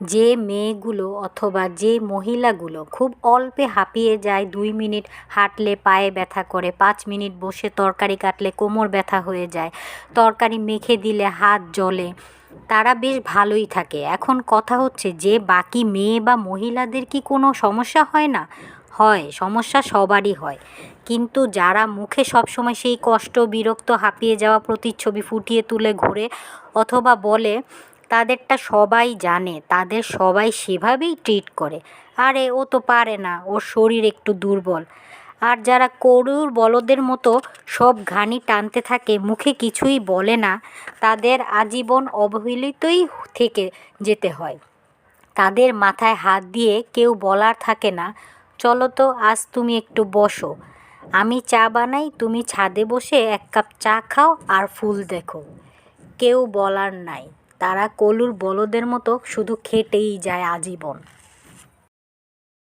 যে মেয়েগুলো অথবা যে মহিলাগুলো খুব অল্পে হাঁপিয়ে যায়, 2 মিনিট হাঁটলে পায়ে ব্যথা করে, 5 মিনিট বসে তরকারি কাটলে কোমর ব্যথা হয়ে যায়, তরকারি মেখে দিলে হাত জ্বলে, তারা বেশ ভালোই থাকে। এখন কথা হচ্ছে যে বাকি মেয়ে বা মহিলাদের কি কোনো সমস্যা হয় না? হয়, সমস্যা সবারই হয়। কিন্তু যারা মুখে সবসময় সেই কষ্ট, বিরক্ত, হাঁপিয়ে যাওয়া প্রতিচ্ছবি ফুটিয়ে তুলে ঘোরে অথবা বলে, তাদেরটা সবাই জানে, তাদের সবাই সেভাবেই ট্রিট করে। আরে ও তো পারে না, ওর শরীর একটু দুর্বল। আর যারা গরুর বলদের মতো সব ঘানি টানতে থাকে, মুখে কিছুই বলে না, তাদের আজীবন অবহেলিতই থেকে যেতে হয়। তাদের মাথায় হাত দিয়ে কেউ বলার থাকে না, চলো তো আজ তুমি একটু বসো, আমি চা বানাই, তুমি ছাদে বসে 1 কাপ চা খাও আর ফুল দেখো। কেউ বলার নাই। তারা গরুর বলদের মতো শুধু খেটেই যায় আজীবন।